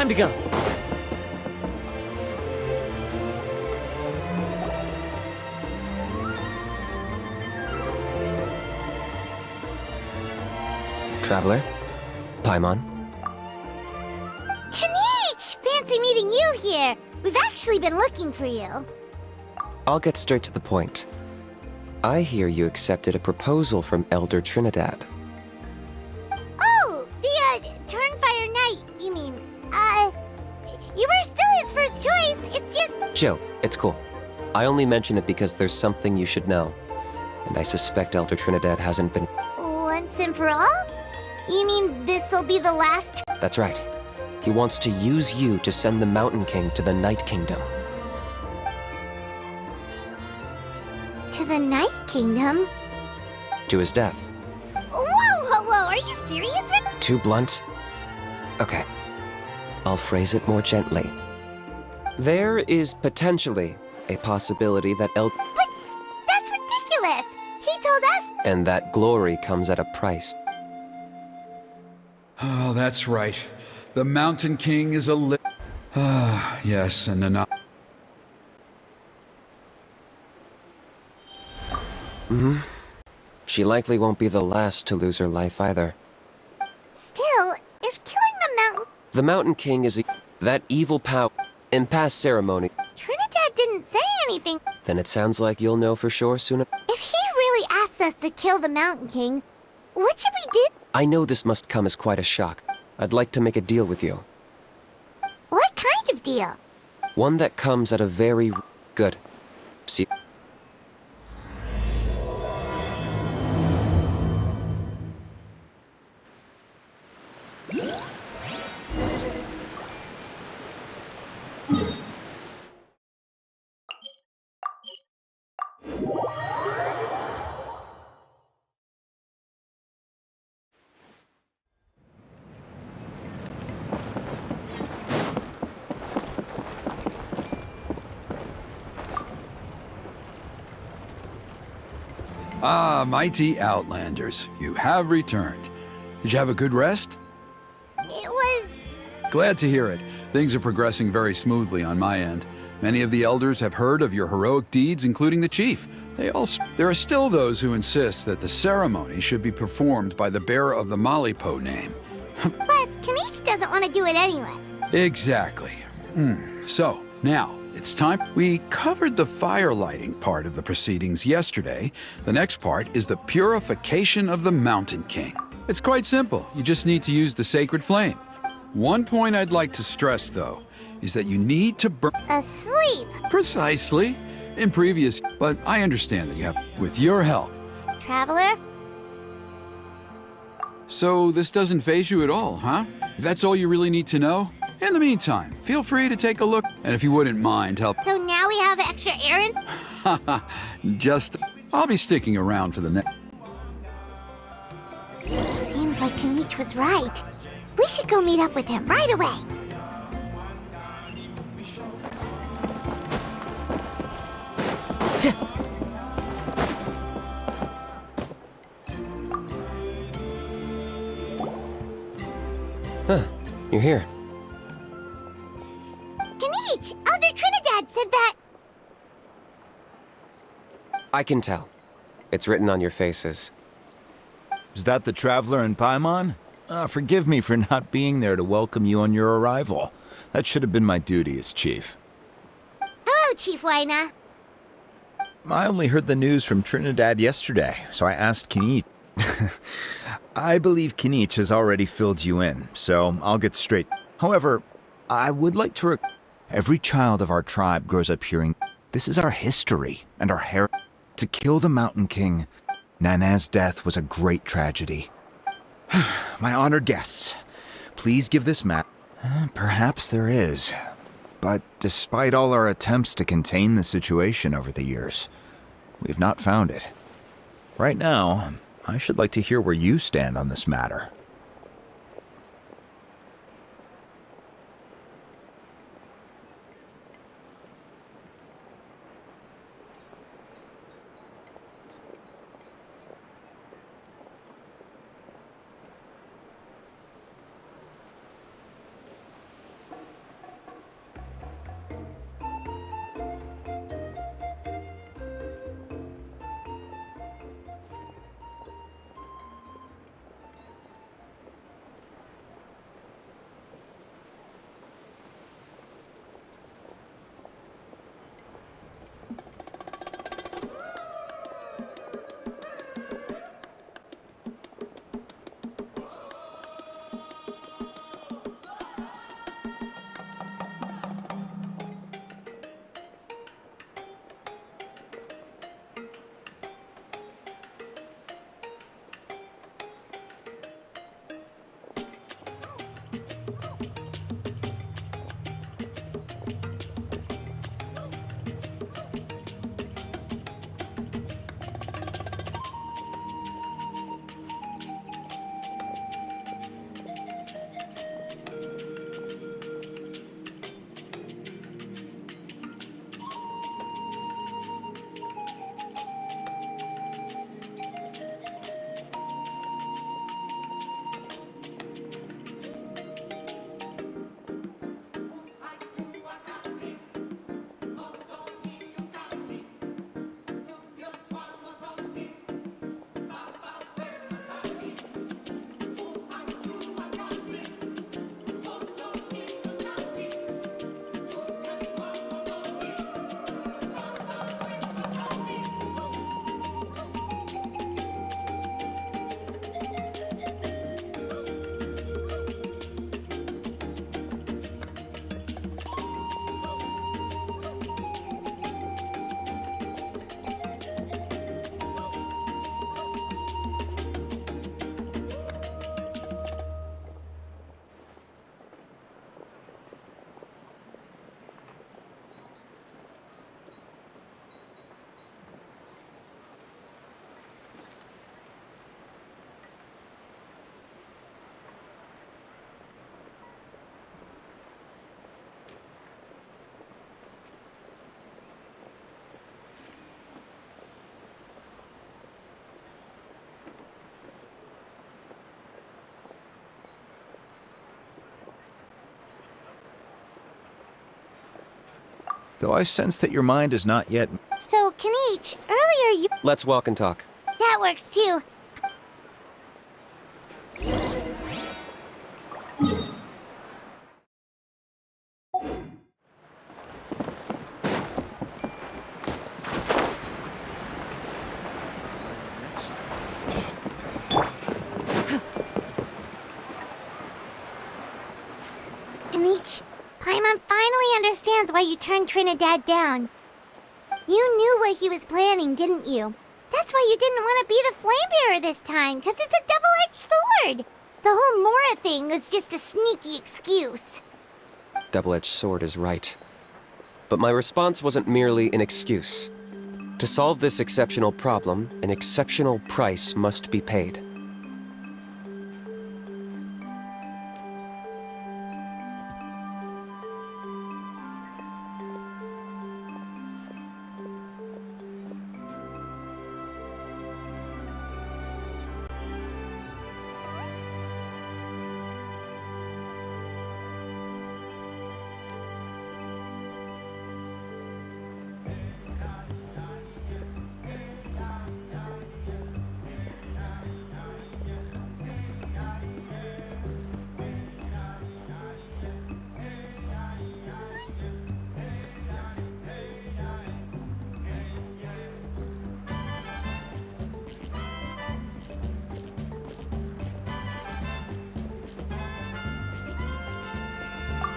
Time to go. Traveler? Paimon? Kanich! Fancy meeting you here. We've actually been looking for you. I'll get straight to the point. I hear you accepted a proposal from Elder Trinidad. Oh, the, Turnfire Knight, you mean. You were still his first choice, it's just... Chill, it's cool. I only mention it because there's something you should know. And I suspect Elder Trinidad hasn't been... Once and for all? You mean this'll be the last... That's right. He wants to use you to send the Mountain King to the Night Kingdom. To the Night Kingdom? To his death. Whoa, are you serious? Too blunt? Okay. I'll phrase it more gently. There is potentially a possibility that But that's ridiculous! He told us... And that glory comes at a price. Oh, that's right. The Mountain King is a Ah, yes, and then She likely won't be the last to lose her life either. Still, is killing the mountain... The Mountain King is that evil power. In past ceremony, Trinidad didn't say anything. then it sounds like you'll know for sure soon. If he really asked us to kill the Mountain King, what should we do? I know this must come as quite a shock. I'd like to make a deal with you. What kind of deal? One that comes at a very good. See. Ah, mighty Outlanders, you have returned. Did you have a good rest? It was... Glad to hear it. Things are progressing very smoothly on my end. Many of the elders have heard of your heroic deeds, including the chief. There are still those who insist that the ceremony should be performed by the bearer of the Malipo name. Plus, Kanich doesn't want to do it anyway. Exactly. So, now, it's time. We covered the fire lighting part of the proceedings yesterday. The next part is the purification of the Mountain King. It's quite simple. You just need to use the sacred flame. One point I'd like to stress, though, is that you need to burn... Asleep. Precisely. In previous... But I understand that you have... With your help. Traveler? So this doesn't faze you at all, huh? That's all you really need to know? In the meantime, feel free to take a look. And if you wouldn't mind, help... So now we have extra errands? Just... I'll be sticking around for the next... Seems like Kanich was right. We should go meet up with him right away. Huh, you're here. Kanich! Elder Trinidad said that... I can tell. It's written on your faces. Is that the Traveler and Paimon? Forgive me for not being there to welcome you on your arrival. That should have been my duty as chief. Hello, Chief Waina. I only heard the news from Trinidad yesterday, so I asked Kanich. I believe Kanich has already filled you in, so I'll get straight. However, I would like to every child of our tribe grows up hearing, this is our history and our heritage. To kill the Mountain King, Nana's death was a great tragedy. My honored guests, please give this map. Perhaps there is. But despite all our attempts to contain the situation over the years, we've not found it. Right now, I should like to hear where you stand on this matter. though I sense that your mind is not yet. So, Kanichi, earlier you... Let's walk and talk. That works too. Kanichi, Paimon finally understands why you turned Trinidad down. You knew what he was planning, didn't you? That's why you didn't want to be the flame bearer this time, because it's a double-edged sword. The whole Mora thing was just a sneaky excuse. Double-edged sword is right. But my response wasn't merely an excuse. To solve this exceptional problem, an exceptional price must be paid.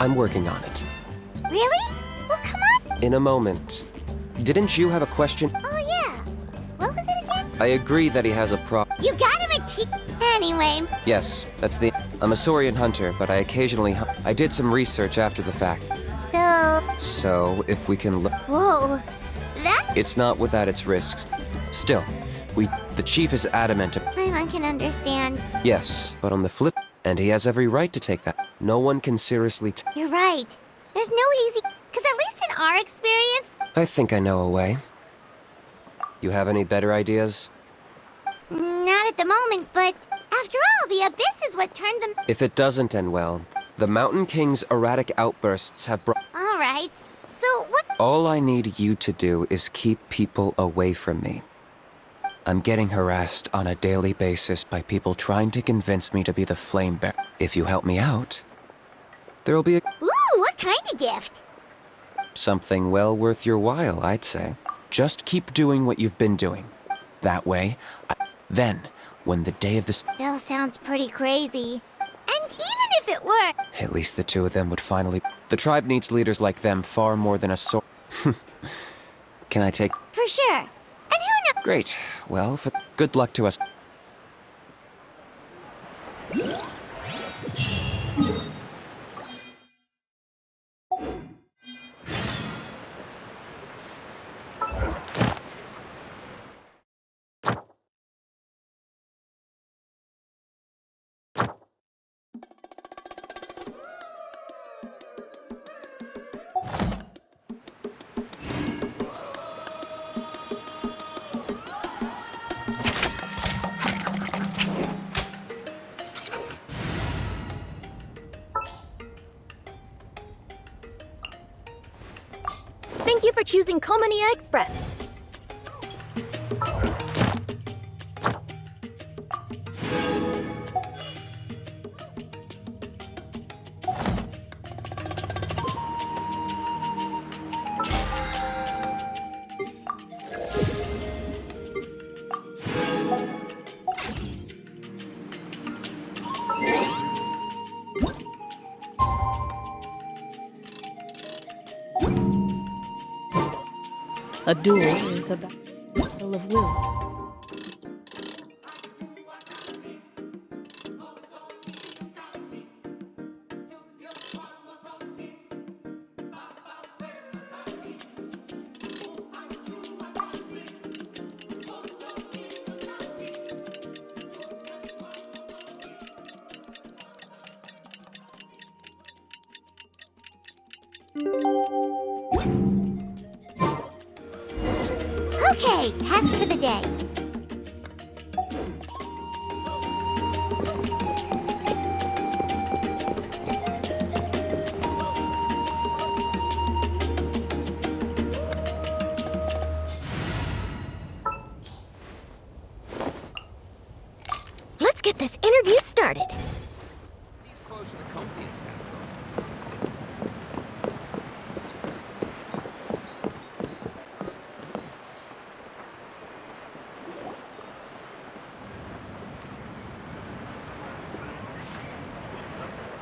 I'm working on it. Really? Well, come on. In a moment. Didn't you have a question? Oh, yeah. What was it again? I agree that he has a You got him a Anyway, Yes, that's the... I'm a Saurian hunter, but I occasionally I did some research after the fact. So, if we can look... Whoa. That... It's not without its risks. Still, the chief is adamant. Paimon can understand. Yes, but on the flip... And he has every right to take that. No one can seriously You're right. There's no easy... Because at least in our experience... I think I know a way. You have any better ideas? Not at the moment, but... After all, the Abyss is what turned them... If it doesn't end well, the Mountain King's erratic outbursts have brought... Alright. So, what... All I need you to do is keep people away from me. I'm getting harassed on a daily basis by people trying to convince me to be the flame bearer. If you help me out, there'll be Ooh, what kind of gift? something well worth your while, I'd say. Just keep doing what you've been doing. That way, then, when the day of the... Still sounds pretty crazy. And even if it were... At least the two of them would finally... The tribe needs leaders like them far more than a sword. Can I take... For sure. And who knows... Great. Well, good luck to us. Thank you for choosing Comania Express. A duel is a battle of will. Okay, task for the day. get this interview started. These clothes are the comfiest.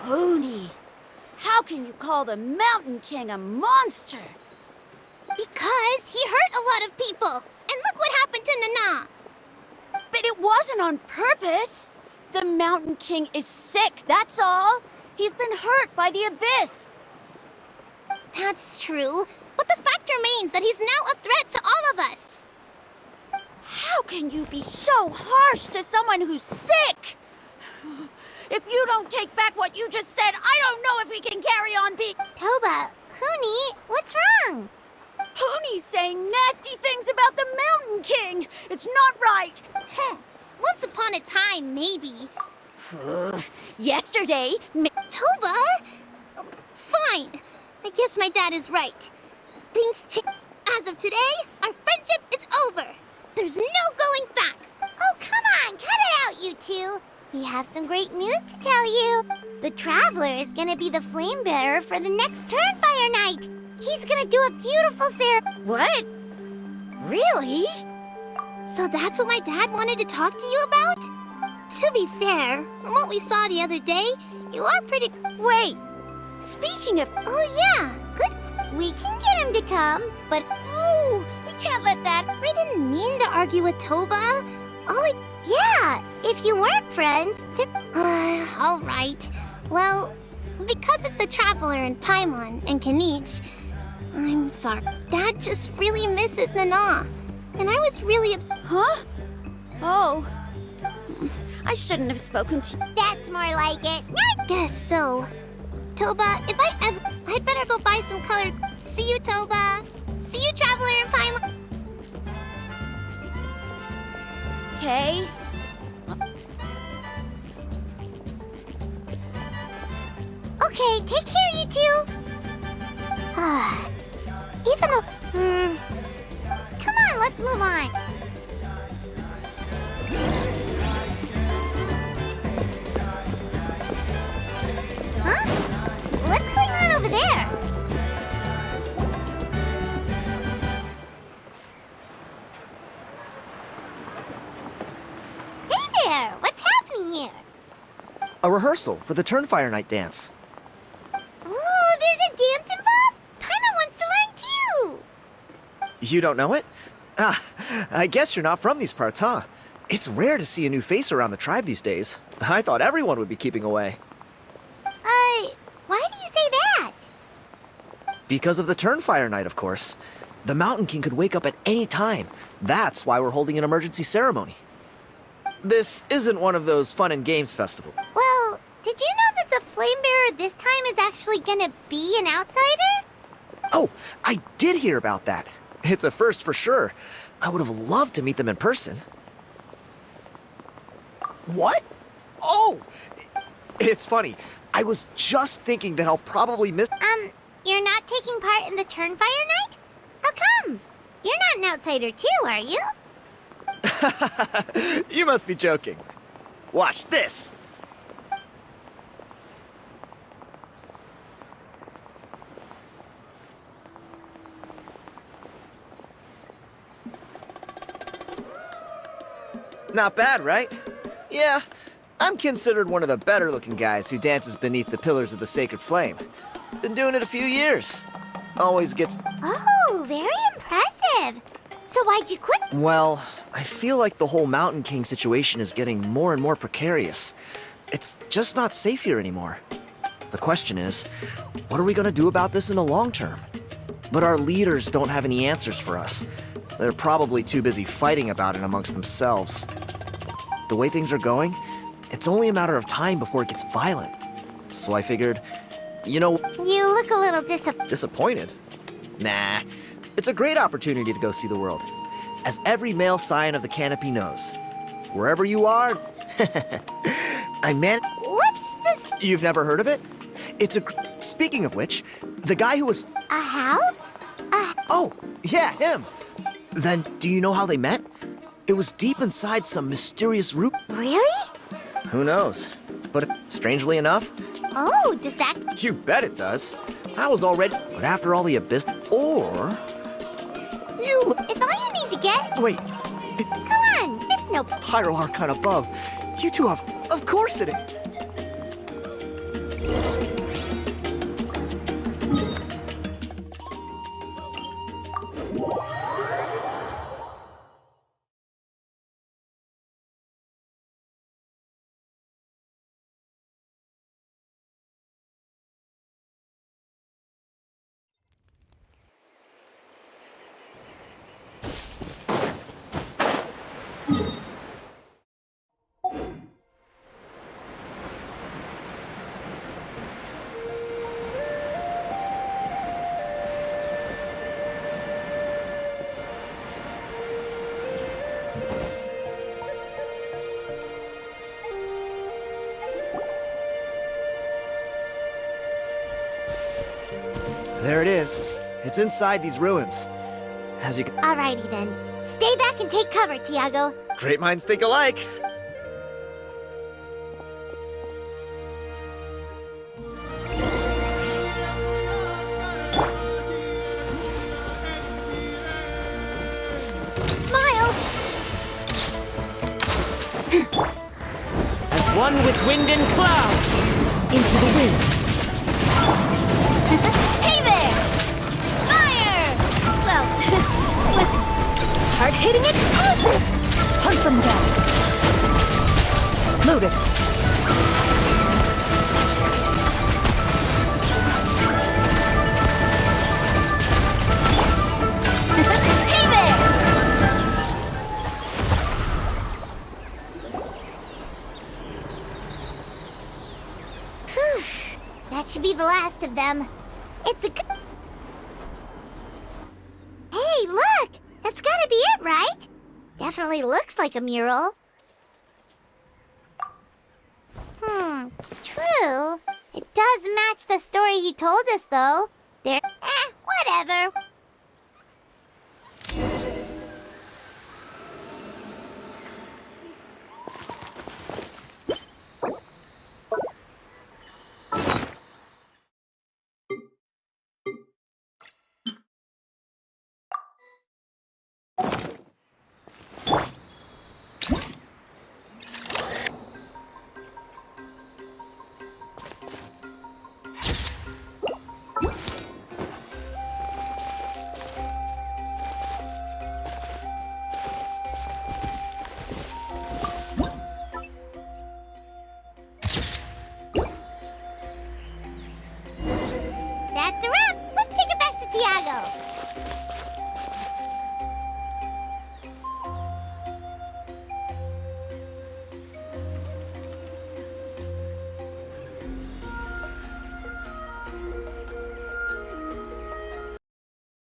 Pony, how can you call the Mountain King a monster? Because he hurt a lot of people. And look what happened to Nana. But it wasn't on purpose. The Mountain King is sick, that's all. He's been hurt by the abyss. That's true. But the fact remains that he's now a threat to all of us. How can you be so harsh to someone who's sick? If you don't take back what you just said, I don't know if we can carry on being... Toba, Huni, what's wrong? Pony's saying nasty things about the Mountain King. It's not right. Once upon a time, maybe. Yesterday, Toba? Fine. I guess my dad is right. Things change. As of today, our friendship is over. There's no going back. Oh, come on, cut it out, you two. We have some great news to tell you. The Traveler is gonna be the flame bearer for the next Turnfire night. He's gonna do a beautiful ceremony. What? Really? So that's what my dad wanted to talk to you about? To be fair, from what we saw the other day, you are pretty... Wait, speaking of... Oh yeah, good. We can get him to come, but... Oh, we can't let that... I didn't mean to argue with Toba. Yeah, if you weren't friends, all right. Well, because it's the Traveler and Paimon and Kanich, I'm sorry. Dad just really misses Nana. And I was really... Huh? Oh. I shouldn't have spoken to you. That's more like it. I guess so. Toba, if I ever... I'd better go buy some colored... See you, Toba. See you, Traveler and Paimon. Okay. Okay, take care, you two. Even though... Come on, let's move on. Huh? What's going on over there? Hey there! What's happening here? A rehearsal for the Turnfire Night dance. Ooh, there's a dance involved? Paimon wants to learn too! You don't know it? Ah, I guess you're not from these parts, huh? It's rare to see a new face around the tribe these days. I thought everyone would be keeping away. Why do you say that? Because of the Turnfire Night, of course. The Mountain King could wake up at any time. That's why we're holding an emergency ceremony. This isn't one of those fun and games festivals. Well, did you know that the Flame Bearer this time is actually gonna be an outsider? Oh, I did hear about that. It's a first for sure. I would have loved to meet them in person. What? Oh! It's funny. I was just thinking that I'll probably miss... You're not taking part in the Turnfire Night? How come? You're not an outsider too, are you? You must be joking. Watch this! Not bad, right? Yeah, I'm considered one of the better-looking guys who dances beneath the pillars of the sacred flame. Been doing it a few years. Always gets... Oh, very impressive. So why'd you quit? Well, I feel like the whole Mountain King situation is getting more and more precarious. It's just not safe here anymore. The question is, what are we gonna do about this in the long term? But our leaders don't have any answers for us. They're probably too busy fighting about it amongst themselves. The way things are going, it's only a matter of time before it gets violent. So I figured, you know... You look a little Disappointed? Nah. It's a great opportunity to go see the world. As every male scion of the canopy knows. Wherever you are... What's this? You've never heard of it? It's a... Speaking of which, the guy who was... A how? Oh, yeah, him. Then, do you know how they met? It was deep inside some mysterious root... Really? Who knows? But strangely enough, Oh, does that... you bet it does. I was already... But after all the abyss... Or... You... If all you need to get... Wait, Come on, it's no... Pyro Archon above. You two have... Of course it is. There it is. It's inside these ruins. As you can... Alrighty then. Stay back and take cover, Tiago. Great minds think alike. Smile! As one with wind and cloud, into the wind. Hey there! Fire! Well, listen. Hard-hitting explosive! Hunt them down. Loaded. Hey there! Whew. That should be the last of them. It's a... Hey, look! That's gotta be it, right? Definitely looks like a mural. True. It does match the story he told us, though. Whatever.